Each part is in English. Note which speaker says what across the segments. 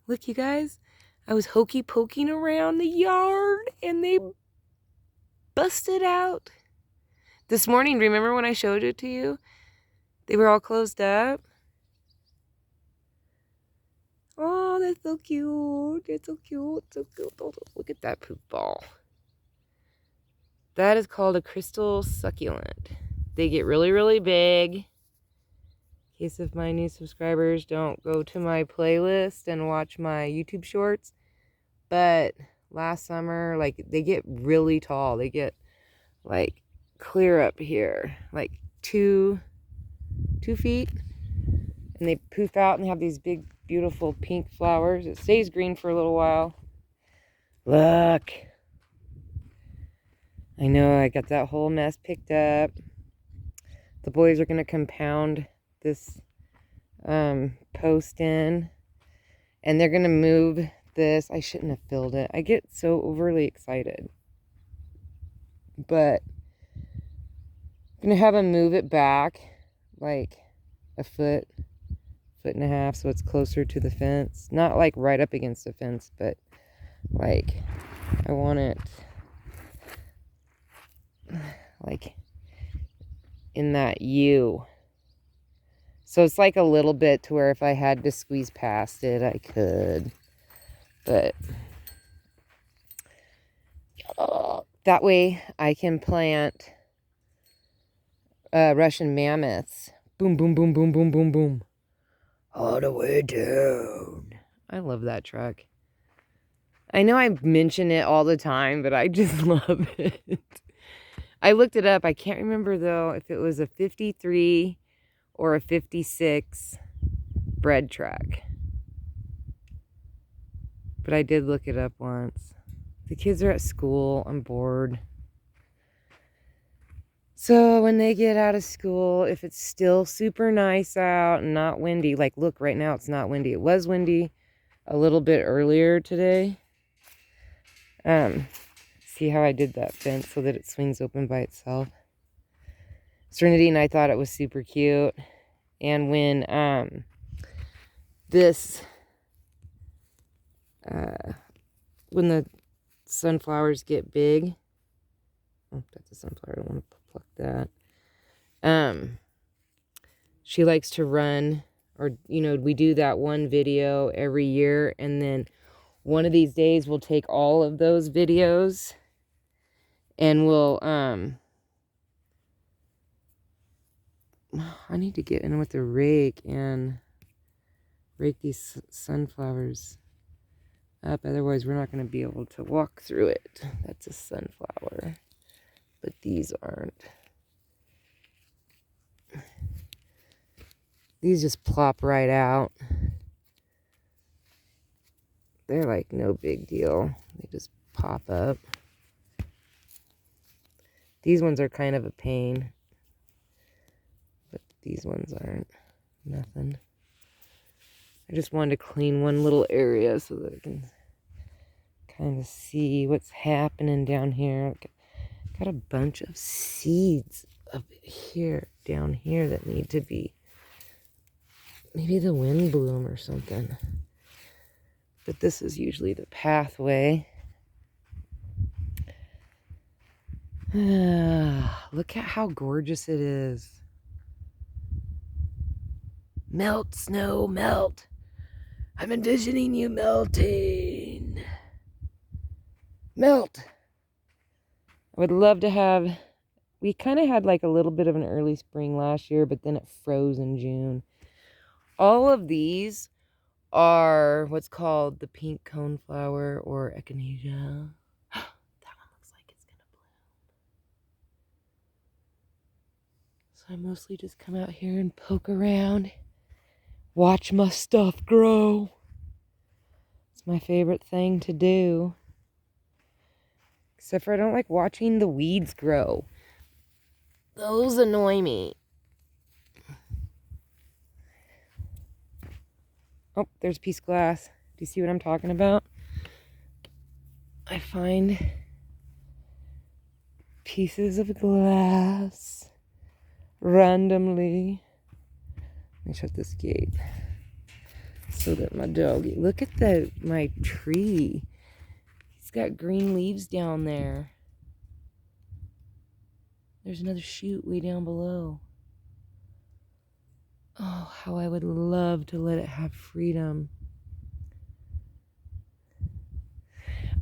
Speaker 1: Look, you guys, I was hokey poking around the yard and they busted out. This morning, remember when I showed it to you? They were all closed up. Oh, that's so cute. It's so cute. So cute. Oh, look at that poop ball. That is called a crystal succulent. They get really, really big. In case if my new subscribers don't go to my playlist and watch my YouTube shorts. But last summer, like, they get really tall. They get like clear up here, like 2 feet. And they poof out and they have these big, beautiful pink flowers. It stays green for a little while. Look. I know I got that whole mess picked up. The boys are going to compound this post in. And they're going to move this. I shouldn't have filled it. I get so overly excited. But I'm going to have them move it back like a foot and a half, so it's closer to the fence. Not like right up against the fence, but like I want it like in that U. So it's like a little bit to where if I had to squeeze past it, I could. But that way I can plant Russian mammoths. Boom, boom, boom, boom, boom, boom, boom. All the way down. I love that truck. I know I mention it all the time, but I just love it. I looked it up. I can't remember, though, if it was a 53 or a 56 bread truck. But I did look it up once. The kids are at school. I'm bored. So when they get out of school, if it's still super nice out and not windy, like look, right now it's not windy. It was windy a little bit earlier today. See how I did that fence so that it swings open by itself. Serenity and I thought it was super cute. And when when the sunflowers get big, oh, that's a sunflower. I don't want to pluck that. She likes to run, or we do that one video every year, and then one of these days we'll take all of those videos and we'll I need to get in with the rake and rake these sunflowers up, otherwise we're not going to be able to walk through it. That's a sunflower, but these aren't. These just plop right out. They're like no big deal. They just pop up. These ones are kind of a pain, but these ones aren't. Nothing. I just wanted to clean one little area so that I can kind of see what's happening down here. Got a bunch of seeds up here, down here, that need to be, maybe the wind blew them or something. But this is usually the pathway. Look at how gorgeous it is. Melt, snow, melt. I'm envisioning you melting. Melt. I would love to have, we kind of had like a little bit of an early spring last year, but then it froze in June. All of these are what's called the pink coneflower or echinacea. That one looks like it's gonna bloom. So I mostly just come out here and poke around, watch my stuff grow. It's my favorite thing to do. Except for I don't like watching the weeds grow. Those annoy me. Oh, there's a piece of glass. Do you see what I'm talking about? I find pieces of glass randomly. Let me shut this gate. so that my dog, look at my tree. It's got green leaves down there. There's another shoot way down below. Oh, how I would love to let it have freedom.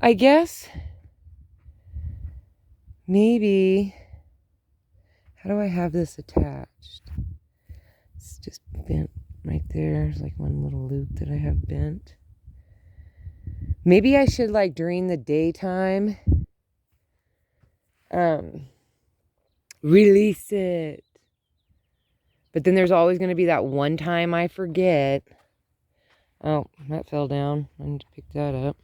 Speaker 1: I guess maybe, how do I have this attached? It's just bent right there. There's like one little loop that I have bent. Maybe I should, like, during the daytime, release it. But then there's always going to be that one time I forget. Oh, that fell down. I need to pick that up.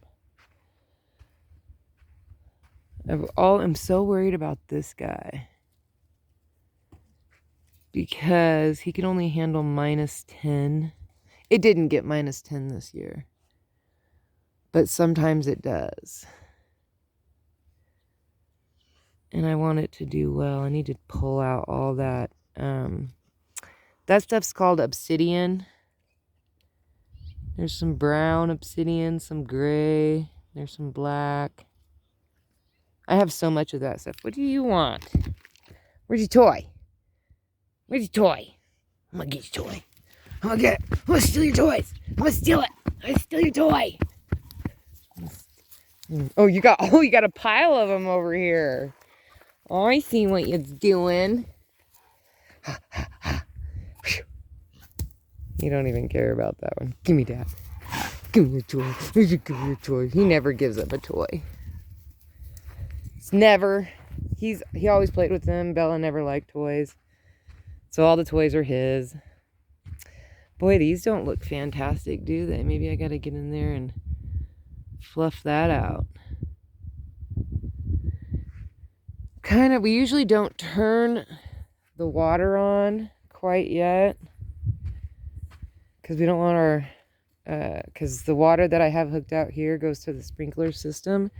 Speaker 1: I'm so worried about this guy. Because he can only handle -10. It didn't get -10 this year. But sometimes it does. And I want it to do well. I need to pull out all that. That stuff's called obsidian. There's some brown obsidian, some gray. There's some black. I have so much of that stuff. What do you want? Where's your toy? Where's your toy? I'm gonna get your toy. I'm gonna steal your toys. I'm gonna steal it. I'm gonna steal your toy. Oh, you got a pile of them over here. Oh, I see what you're doing. You don't even care about that one. Give me that. Give me your toy. Give me your toy. He never gives up a toy. It's never. He always played with them. Bella never liked toys. So all the toys are his. Boy, these don't look fantastic, do they? Maybe I gotta get in there and fluff that out. We usually don't turn the water on quite yet. Because we don't want our, because the water that I have hooked out here goes to the sprinkler system.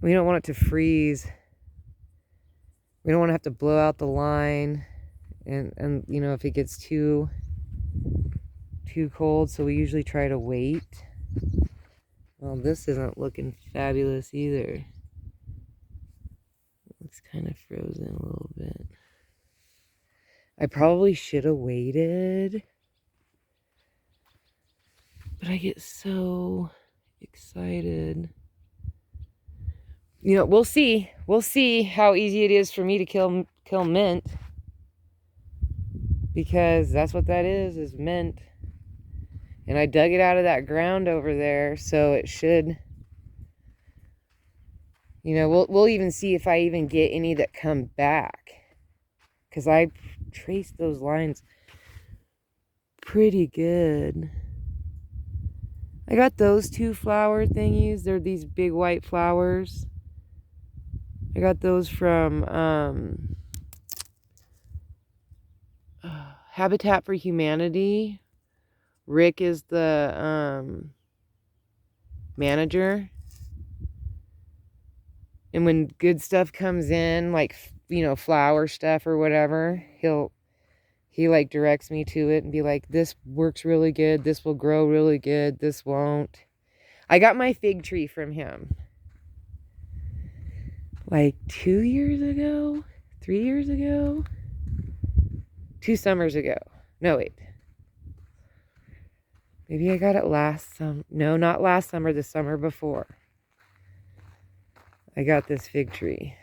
Speaker 1: We don't want it to freeze. We don't want to have to blow out the line. And you know, if it gets too cold, so we usually try to wait. Well, this isn't looking fabulous either. It looks kind of frozen a little bit. I probably should have waited. But I get so excited. You know, we'll see. We'll see how easy it is for me to kill mint. Because that's what that is mint. And I dug it out of that ground over there, so it should, you know, we'll even see if I even get any that come back. Because I traced those lines pretty good. I got those 2 flower thingies. They're these big white flowers. I got those from Habitat for Humanity. Rick is the manager. And when good stuff comes in, like, you know, flower stuff or whatever, he like directs me to it and be like, this works really good. This will grow really good. This won't. I got my fig tree from him like 2 years ago, 3 years ago, 2 summers ago. No, wait. Maybe I got it last summer. No, not last summer, the summer before. I got this fig tree.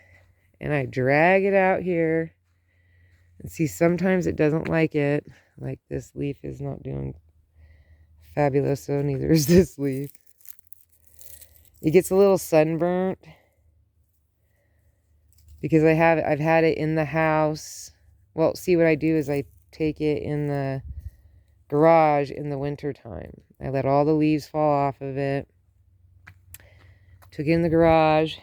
Speaker 1: And I drag it out here. And see, sometimes it doesn't like it. Like, this leaf is not doing fabulous, so neither is this leaf. It gets a little sunburnt. Because I've had it in the house. Well, see, what I do is I take it in the garage in the winter time. I let all the leaves fall off of it. Took it in the garage.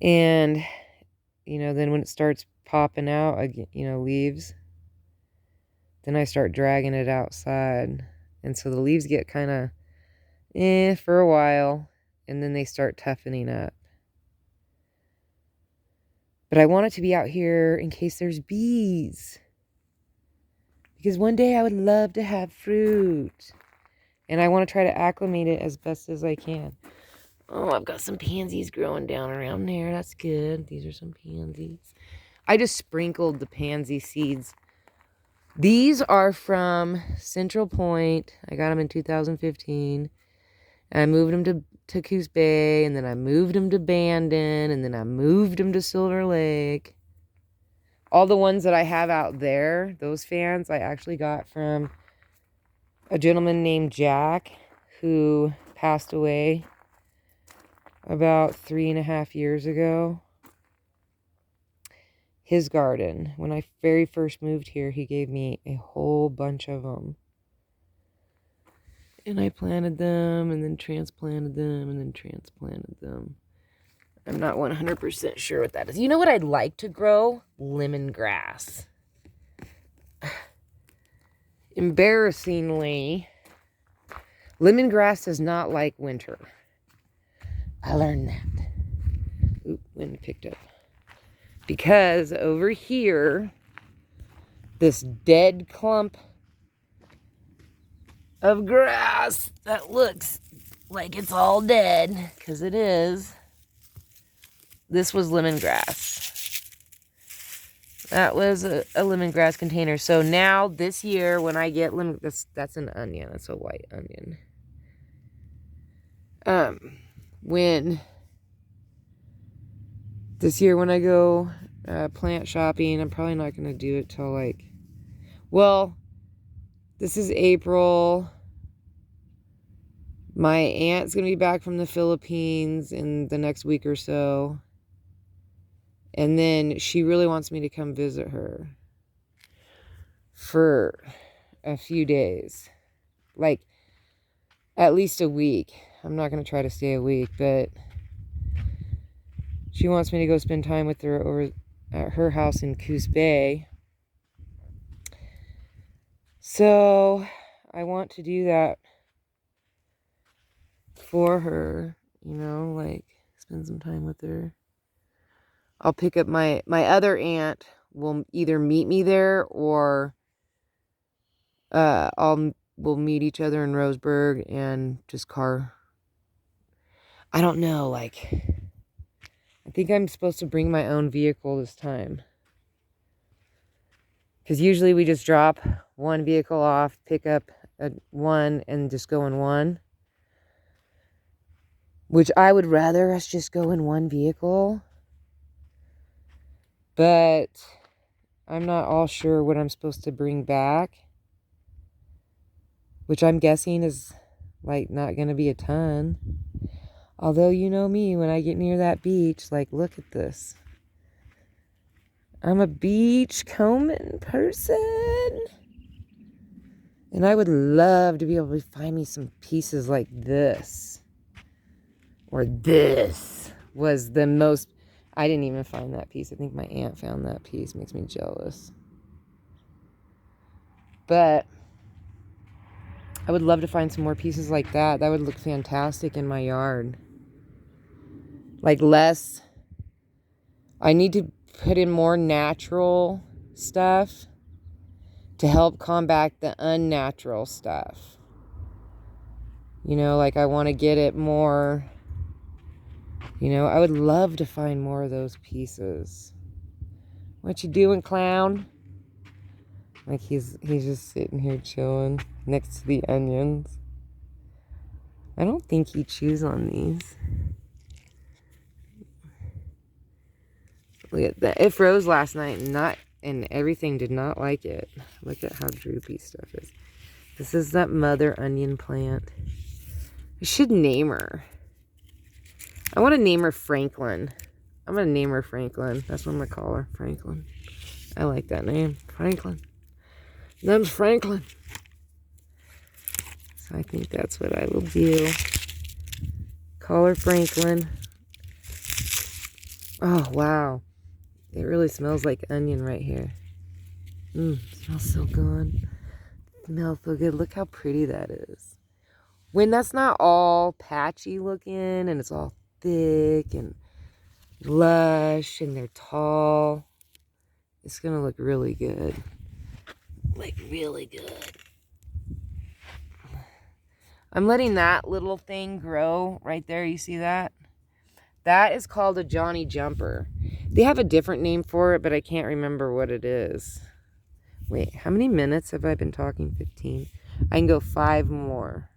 Speaker 1: And, you know, then when it starts popping out, you know, leaves, then I start dragging it outside. And so the leaves get kind of for a while, and then they start toughening up. But I want it to be out here in case there's bees. Because one day I would love to have fruit. And I want to try to acclimate it as best as I can. Oh, I've got some pansies growing down around there. That's good. These are some pansies. I just sprinkled the pansy seeds. These are from Central Point. I got them in 2015. And I moved them to Coos Bay. And then I moved them to Bandon. And then I moved them to Silver Lake. All the ones that I have out there, those fans, I actually got from a gentleman named Jack who passed away about 3.5 years ago. His garden, when I very first moved here, he gave me a whole bunch of them. And I planted them and then transplanted them and then transplanted them. I'm not 100% sure what that is. You know what I'd like to grow? Lemongrass. Embarrassingly, lemongrass does not like winter. I learned that. Oop, wind picked up. Because over here, this dead clump of grass that looks like it's all dead, because it is, this was lemongrass. That was a lemongrass container. So now this year when I get that's an onion. That's a white onion. When this year when I go plant shopping, I'm probably not going to do it till well, this is April. My aunt's going to be back from the Philippines in the next week or so. And then she really wants me to come visit her for a few days. Like, at least a week. I'm not going to try to stay a week, but she wants me to go spend time with her over at her house in Coos Bay. So, I want to do that for her, spend some time with her. I'll pick up my other aunt will either meet me there or we'll meet each other in Roseburg and just car. I don't know, I think I'm supposed to bring my own vehicle this time. Because usually we just drop one vehicle off, pick up one, and just go in one. Which I would rather us just go in one vehicle. But I'm not all sure what I'm supposed to bring back. Which I'm guessing is not going to be a ton. Although you know me, when I get near that beach, look at this. I'm a beach combing person. And I would love to be able to find me some pieces like this. Or this was the most... I didn't even find that piece. I think my aunt found that piece. Makes me jealous. But I would love to find some more pieces like that. That would look fantastic in my yard. Less... I need to put in more natural stuff to help combat the unnatural stuff. I want to get it more... I would love to find more of those pieces. What you doing, clown? He's just sitting here chilling next to the onions. I don't think he chews on these. Look at that. It froze last night and everything did not like it. Look at how droopy stuff is. This is that mother onion plant. I should name her. I want to name her Franklin. I'm going to name her Franklin. That's what I'm going to call her. Franklin. I like that name. Franklin. Name's Franklin. So I think that's what I will do. Call her Franklin. Oh, wow. It really smells like onion right here. Smells so good. Smells so good. Look how pretty that is. When that's not all patchy looking and it's all thick and lush and they're tall, it's gonna look really good. Like, really good. I'm letting that little thing grow right there. You see that? That is called a Johnny Jumper. They have a different name for it, but I can't remember what it is. Wait, how many minutes have I been talking? 15. I can go 5 more.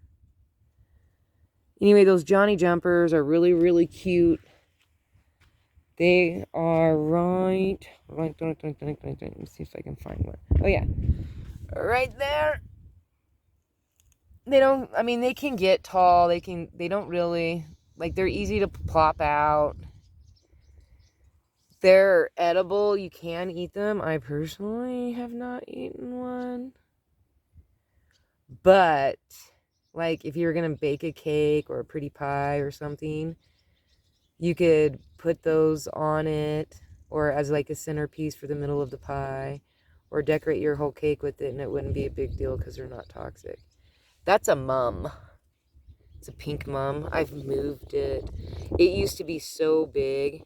Speaker 1: Anyway, those Johnny Jumpers are really, really cute. They are right. Let me see if I can find one. Oh, yeah. Right there. They don't, I mean, they can get tall. They don't really, like, they're easy to plop out. They're edible. You can eat them. I personally have not eaten one. But, like, if you're going to bake a cake or a pretty pie or something, you could put those on it or as, like, a centerpiece for the middle of the pie or decorate your whole cake with it, and it wouldn't be a big deal because they're not toxic. That's a mum. It's a pink mum. I've moved it. It used to be so big.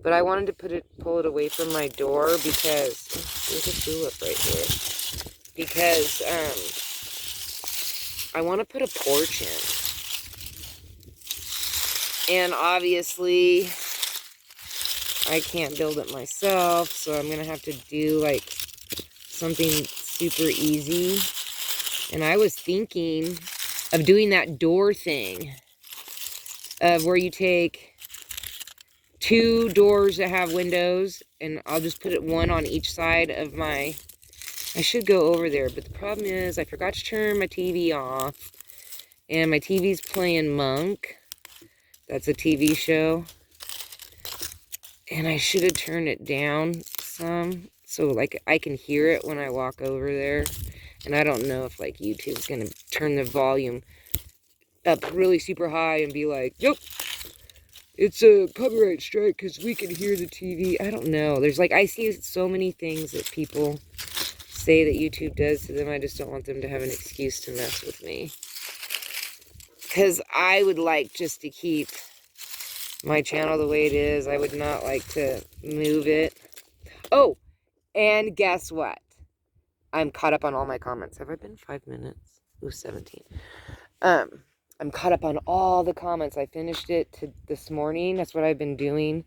Speaker 1: But I wanted to pull it away from my door because there's a tulip right here. Because I want to put a porch in. And obviously I can't build it myself, so I'm gonna have to do like something super easy. And I was thinking of doing that door thing of where you take 2 doors that have windows, and I'll just put it one on each side of my, I should go over there, but the problem is I forgot to turn my TV off, and my TV's playing Monk. That's a TV show, and I should have turned it down some, so like I can hear it when I walk over there, and I don't know if like YouTube's gonna turn the volume up really super high and be like, yep, it's a copyright strike because we can hear the TV. I don't know. There's like, I see so many things that people say that YouTube does to them. I just don't want them to have an excuse to mess with me. Because I would like just to keep my channel the way it is. I would not like to move it. Oh, and guess what? I'm caught up on all my comments. Have I been 5 minutes? Ooh, 17. I'm caught up on all the comments. I finished it this morning. That's what I've been doing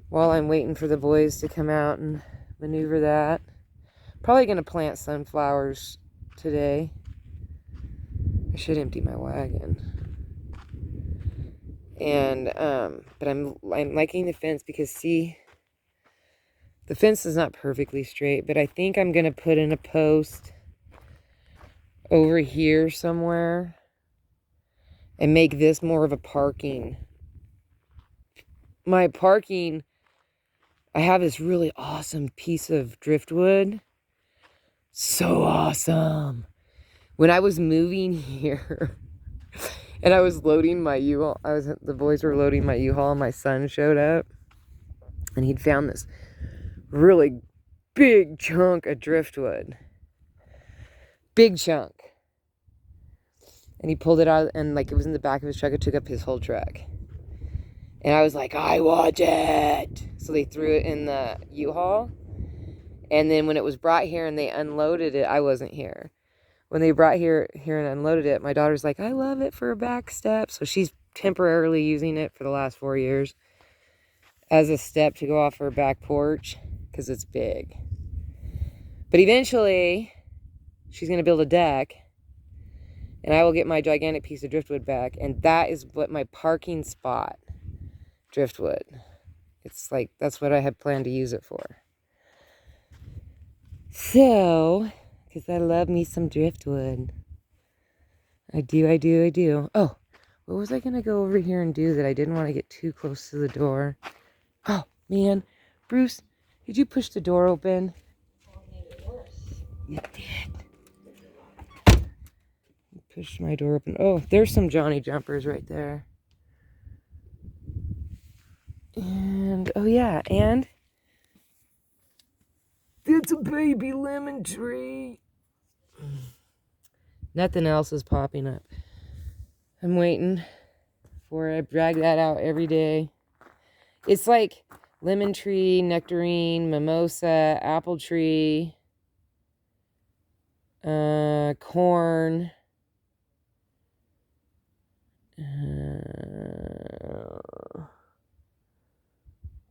Speaker 1: while I'm waiting for the boys to come out and maneuver that. Probably going to plant sunflowers today. I should empty my wagon. And, but I'm liking the fence because, see, the fence is not perfectly straight, but I think I'm going to put in a post over here somewhere and make this more of a parking. My parking, I have this really awesome piece of driftwood. So awesome. When I was moving here and I was loading my U-Haul, the boys were loading my U-Haul, and my son showed up and he'd found this really big chunk of driftwood. Big chunk. And he pulled it out, and like it was in the back of his truck. It took up his whole truck. And I was like, I want it. So they threw it in the U-Haul. And then when it was brought here and they unloaded it, I wasn't here. When they brought here and unloaded it, my daughter's like, I love it for a back step. So she's temporarily using it for the last 4 years as a step to go off her back porch because it's big. But eventually, she's going to build a deck. And I will get my gigantic piece of driftwood back. And that is what my parking spot, driftwood. It's like, that's what I had planned to use it for. So, because I love me some driftwood. I do. Oh, what was I going to go over here and do that I didn't want to get too close to the door? Oh, man. Bruce, did you push the door open? You did. Push my door open. Oh, there's some Johnny Jumpers right there. And, oh yeah, and it's a baby lemon tree. Nothing else is popping up. I'm waiting for it. I drag that out every day. It's like lemon tree, nectarine, mimosa, apple tree, corn.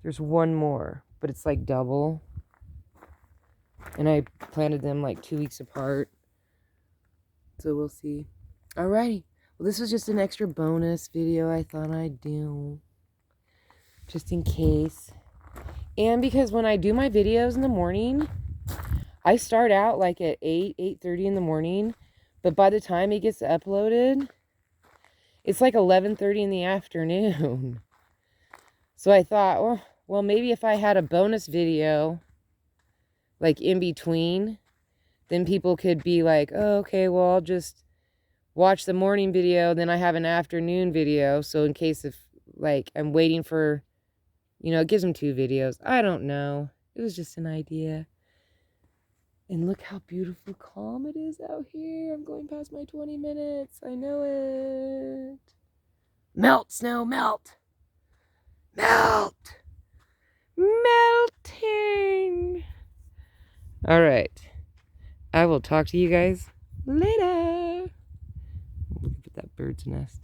Speaker 1: There's one more, but it's like double. And I planted them like 2 weeks apart. So we'll see. Alrighty. Well, this was just an extra bonus video I thought I'd do. Just in case. And because when I do my videos in the morning, I start out like at 8:30 in the morning. But by the time it gets uploaded, it's like 11:30 in the afternoon. So I thought, well, maybe if I had a bonus video, like in between, then people could be like, oh, okay, well, I'll just watch the morning video, then I have an afternoon video. So in case if, like, I'm waiting for, it gives them 2 videos. I don't know. It was just an idea. And look how beautiful calm it is out here. I'm going past my 20 minutes. I know it. Melt, snow, melt. Melt. Melting. All right. I will talk to you guys later. Look at that bird's nest.